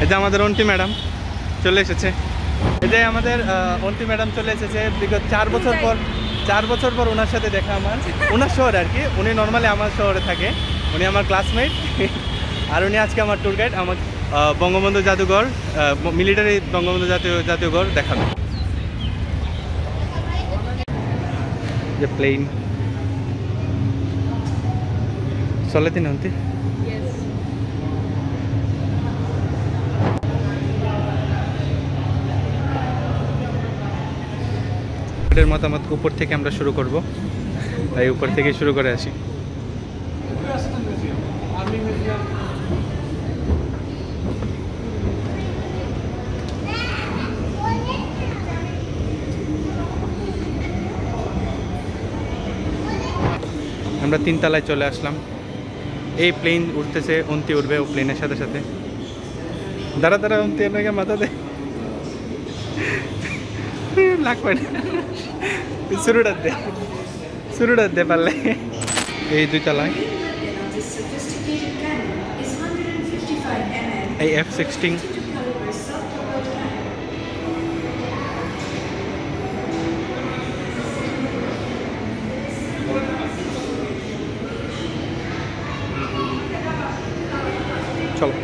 এই যে আমাদের অন্তি ম্যাডাম চলে এসেছে। এই যে আমাদের অন্তি ম্যাডাম চলে এসেছে বিগত 4 বছর পর ওনার সাথে দেখা আমার, ওনার শহরে আর কি। উনি নর্মালি আমার শহরে থাকে, উনি আমার ক্লাসমেট। আর উনি আজকে আমার ট্যুর গাইড। আমার বঙ্গবন্ধু জাদুঘর, মিলিটারি বঙ্গবন্ধু জাদুঘর দেখাবে। যে প্লেন চলে তিনি অন্তি মতামত উপর থেকে আমরা শুরু করব, তাই উপর থেকে শুরু করে আসি। আমরা 3 তলায় চলে আসলাম। এই প্লেন উঠতেছে, অন্তি উঠবে ও প্লেনের সাথে সাথে। দাঁড়া অন্তি আপনাকে মাথা দে লাগবে না, শুরুটা দে পারলে। এই 2 তলায় এই F-16 চলো।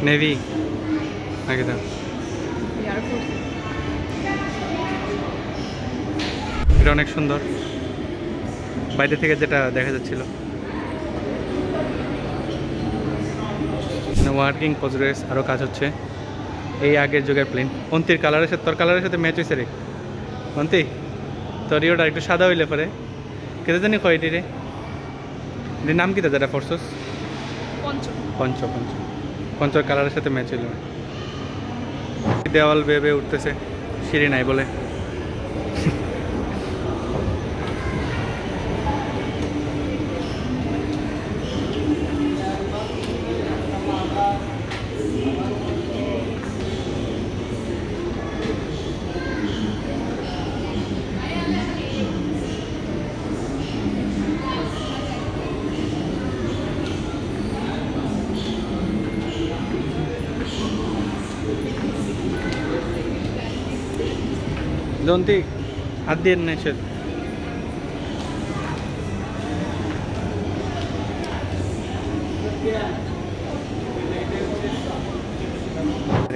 নেভি নাকি দাও, এটা অনেক সুন্দর বাইরে থেকে যেটা দেখা যাচ্ছিল। ওয়ার্কিং প্রোগ্রেস, আরও কাজ হচ্ছে। এই আগের যুগের প্লেন। অন্তির কালারের সাথে, তোর কালারের সাথে ম্যাচ হয়েছে রে অন্তি। তোর ইওটা একটু সাদা হইলে পরে কেটে জানি কয়টি রে, নাম কি যেটা ফোর্সস পঞ্চর কালারের সাথে ম্যাচ হইল। দেওয়াল বেয়ে উঠতেছে, সিঁড়ি নাই বলে। জন্তি হাত দিয়ে নেই সে।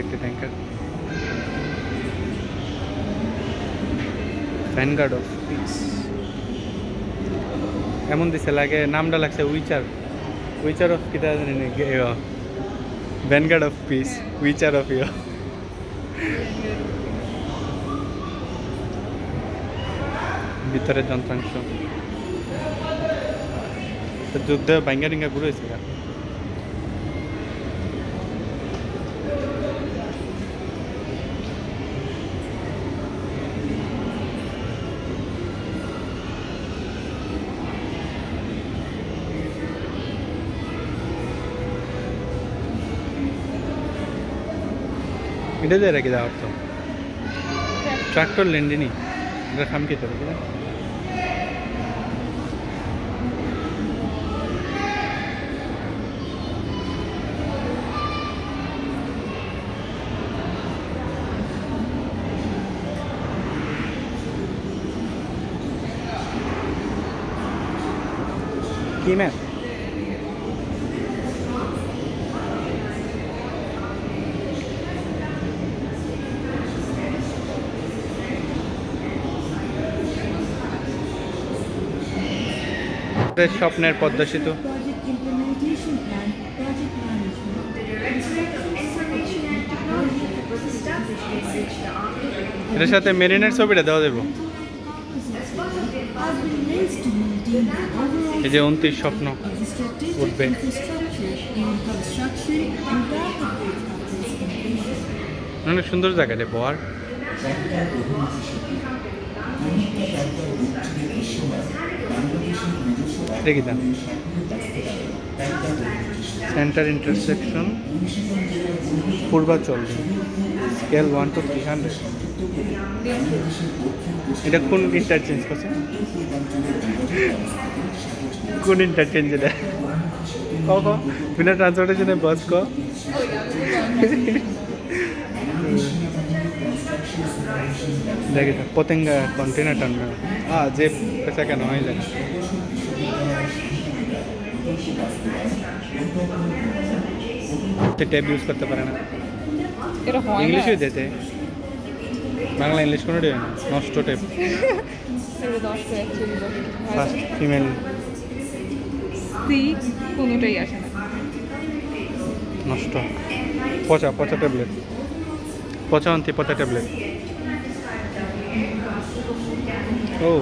একটি ট্যাঙ্কার, ভ্যানগার্ড অফ পিস এমন দিছে লাগে, নামটা লাগছে উইচার অফ কিটা জানি না, vanguard of piece, Witcher of ইয়। ভিতরের যন্ত্রাংশ যুদ্ধে ভাঙ্গা টিঙ্গা ঘুরে হয়েছে। এটা দিয়ে রাখি দেওয়ার তো ট্রাক্টর লেন্ডিনি, এটা খামকি তো রেখে কি ম্যাম। স্বপ্নের পদ্মা সেতু, এটার সাথে মেরিনের ছবিটা দেওয়া দেবো। এই যে 29 স্বপ্ন উঠবে। অনেক সুন্দর জায়গা রে বর। দেখি দাম centre intersection Purbachal, scale 1 to 300। এটা কোন ইন্টারচেঞ্জ করছে? কোন ইন্টারচেঞ্জ এটা? ক বিনা ট্রান্সপোর্টেশনে বাস ক দেখে পতেঙ্গা কন্টেনার টার্মিনাল যে পেশা কেন হয় জানে ট্যাব ইউজ করতে পারে না ইংলিশই দিতে বাংলা ইংলিশ কোনো দেবে না নষ্ট ট্যাব ফার্স্ট ফিমেল কোনোটাই আসে না নষ্ট পচা পচা ট্যাবলেট পচা অন্তি পচা ট্যাবলেট ও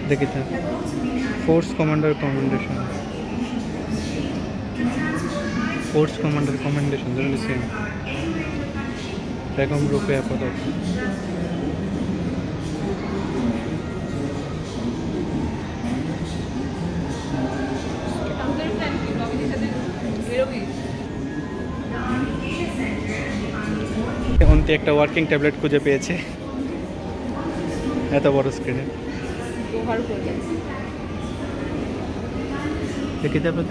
দেখি তো force commander commendation force commander commendation যেন সেম বেগম রূপে পদক অন্তি একটা ওয়ার্কিং ট্যাবলেট খুঁজে পেয়েছে এত বড় স্ক্রিনে দেখি যাবে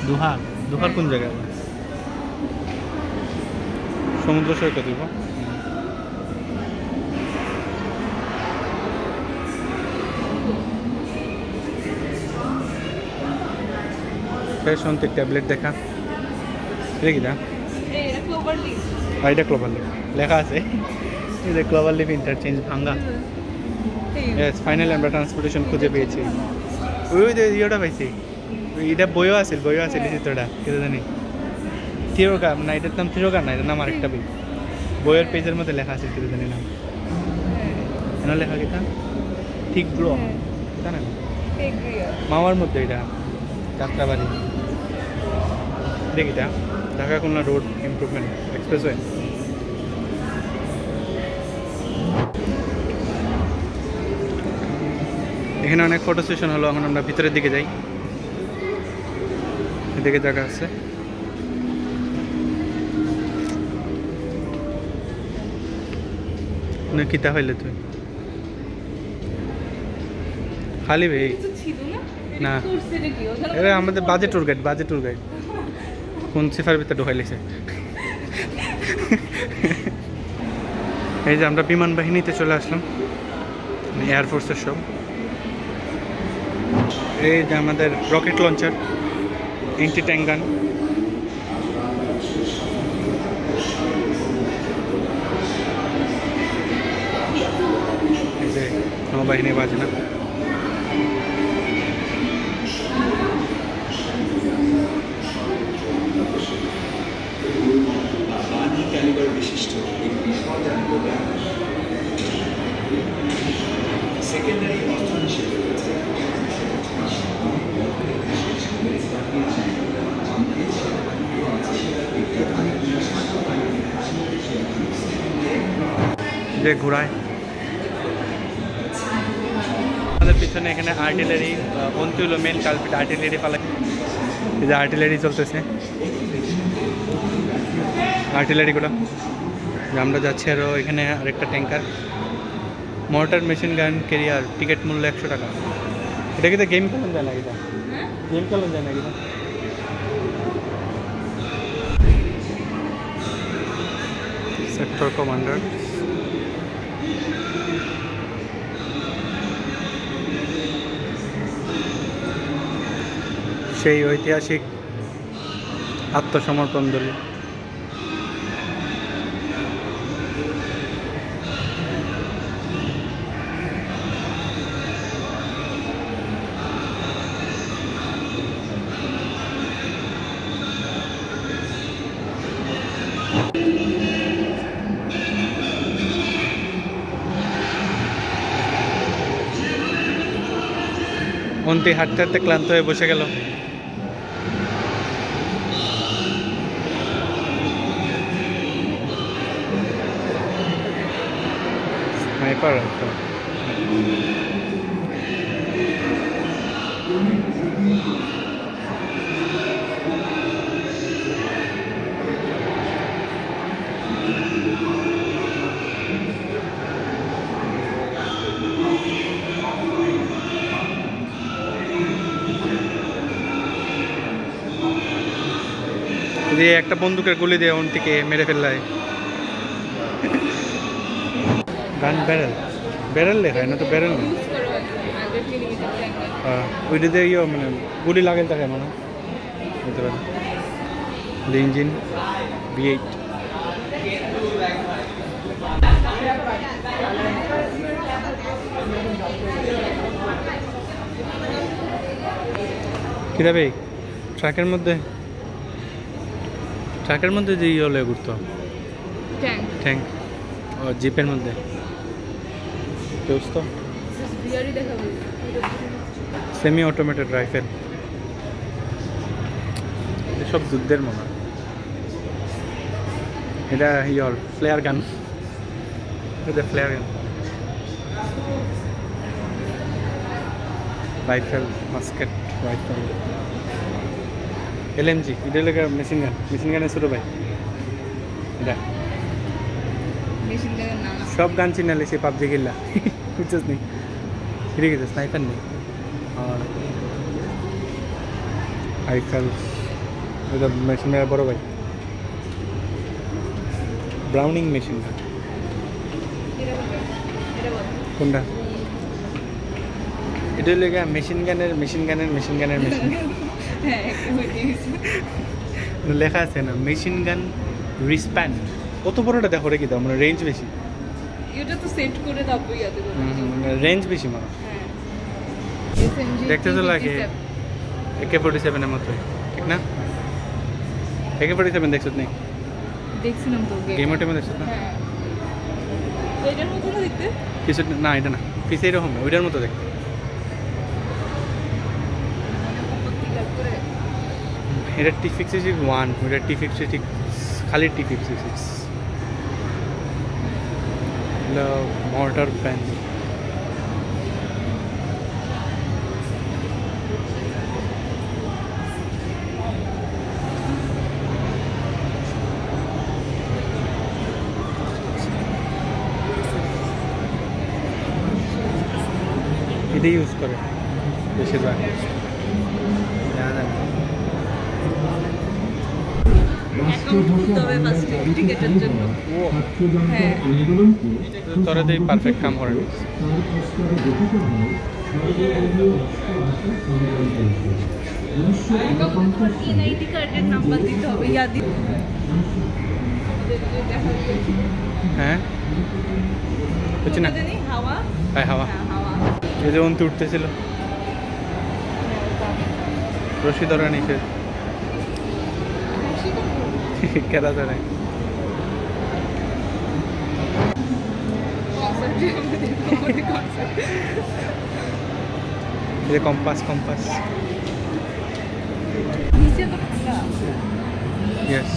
দুহার দুহার কোন জায়গায় সমুদ্র সৈকত দিব ফ্রেশ অন্তি ট্যাবলেট দেখা দেখি না এটা ক্লোভার লিফ লেখা আছে এই যে ক্লোভার লিফ ইন্টারচেঞ্জ ভাঙ্গা ইয়েস ফাইনালি আমরা ট্রান্সপোর্টেশন খুঁজে পেয়েছি ওই যে ইয়েটা পাইছি এটা বইও আছিল চিত্রটা কেটে জানি থিরোগার না এটার নাম থিরোগার না এটার নাম আরেকটা বই বইয়ের পেজের মধ্যে লেখা আছে কেটে জানি নাম এনে লেখা কিতা ঠিক ব্রো জানা না মামার মধ্যে এটা যাত্রাবাড়ি দেখিটা Dhaka Khulna road improvement expressway এখানে অনেক ফটো সেশন হলো এখন আমরা ভিতরের দিকে যাই এদিকে জায়গা আছে কিতা হইলে তুই খালি ভাই না এরা আমাদের বাজে ট্যুর গাইড কোন সিফার ভিতরে ঢুকাইলেছে এই যে আমরা বিমান বাহিনীতে চলে আসলাম এয়ারফোর্সের সব এই যে আমাদের রকেট লঞ্চার এন্টি ট্যাঙ্ক গান এই যে নৌবাহিনী বাজনা বিশিষ্ট একটি স্বজানিত সেকেন্ডারি অস্ত্র হিসেবে রয়েছে যে ঘোড়ায় আমাদের পিছনে এখানে আর্টিলারি অন্তি হলো মেন কালপিট আর্টিলারি পালা এই যে আর্টিলারি চলতেছে আর্টিলারিগুলো আমরা যাচ্ছি আরও এখানে আরেকটা tanker mortar machine gun career ticket মূল্য 100 টাকা এটা কিন্তু গেম খেলুন যায় না এটা গেম খেলুন যায় না এটা সেক্টর কমান্ডার সেই ঐতিহাসিক আত্মসমর্পণ দলীয় অন্তি হাঁটতে হাঁটতে ক্লান্ত হয়ে বসে গেল স্নাইপার যে একটা বন্দুকের গুলি দিয়ে অন্তিকে মেরে ফেললাই। গান ব্যারেল, ব্যারেল লেখা না তো, ব্যারেল না ওইটা দিয়ে ইয়ে মানে গুলি লাগাই থাকে মনে বুঝতে পারে। ইঞ্জিন V8 কিরা ভাই ট্রাকের মধ্যে যে ইয়ে হলে ঘুরতো ট্যাঙ্ক ও জিপের মধ্যে দোস্ত সেমি অটোমেটেড রাইফেল এসব যুদ্ধের মনে হয়। এটা ইয়র ফ্লেয়ার গান, এটা ফ্লেয়ার গান রাইফেল মাস্কেট রাইফেল LMG এটা লেখা মেশিন গানের ছোটো ভাই। এটা সব গান চিনালে সে পাবজি খেললা বুঝছিস নি ঠিক আছে স্নাইপার নেই আর রাইফেল এটা মেশিন মেরা বড় ভাই ব্রাউনিং মেশিন গান কোনটা এটা লেখা মেশিন গানের মেশিন লেখা আছে না মেশিন গান রিসপ্যান্ড কত বড়টা দেখো রে কি দাও মানে রেঞ্জ বেশি এটা তো সেট করে দাও ইয়াতে রেঞ্জ বেশি মানে দেখতে তো লাগে AK-47 এর মতো ঠিক না AK-47 দেখছস নি দেখছিলাম তো গেমের টাইমে দেখছস না হ্যাঁ এটার মতো না দেখতে কিছু না এটা না পিছে এরকম ওইটার মতো দেখতে এটা T-56 ওইটা T-56 খালি T-56 মর্টার প্যান এটা ইউজ করে বেশিরভাগ তোরা দিয়ে পারফেক্ট কাম করে হ্যাঁ বুঝছি না হাওয়া এই যে অন্তি উঠতেছিল রশি ধরা নিচে কেদা ধরে কম্পাস ইয়েস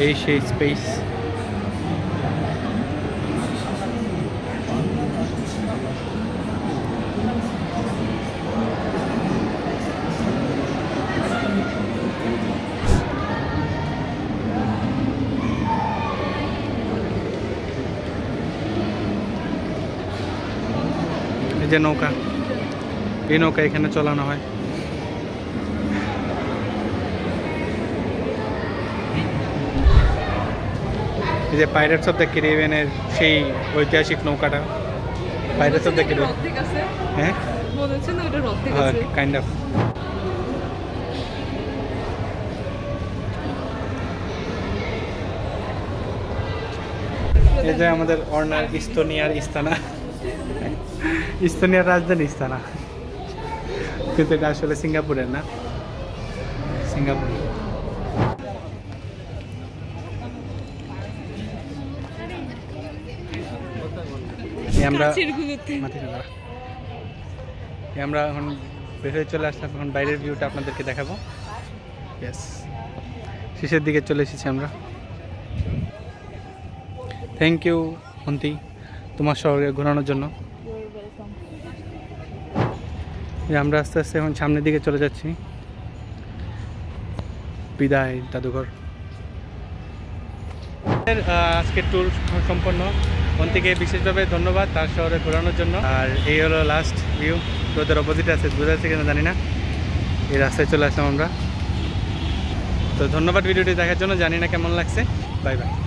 এই সেই স্পেস যে নৌকা এই নৌকা এখানে চালানো হয় এই যে পাইরেটস অফ দ্য ক্যারিবিয়ানের সেই ঐতিহাসিক নৌকাটা পাইরেটস অফ দ্য ক্যারিবিয়ান হ্যাঁ মনে হচ্ছে না ওটা রথের আছে কাইন্ড অফ এই যে আমাদের অর্নার ইস্তোনিয়ার রাজধানী ইস্তানা কিন্তু এটা আসলে সিঙ্গাপুরের না সিঙ্গাপুর আমরা এখন বের চলে আসলাম এখন বাইরের ভিউটা আপনাদেরকে দেখাবো ইয়েস শেষের দিকে চলে এসেছি আমরা থ্যাংক ইউ অন্তি তোমার শহরে ঘোরানোর জন্য আমরা আস্তে আস্তে এখন সামনের দিকে চলে যাচ্ছি বিদায় জাদুঘর আজকের ট্যুর সম্পন্ন অন্তিকে বিশেষভাবে ধন্যবাদ তার শহরে ঘোরানোর জন্য আর এই হলো লাস্ট ভিউ রোদের অপোজিটে আছে বোঝা যাচ্ছে কিনা জানি না এই রাস্তায় চলে আসলাম আমরা। তো ধন্যবাদ ভিডিওটি দেখার জন্য, জানি না কেমন লাগছে। Bye bye.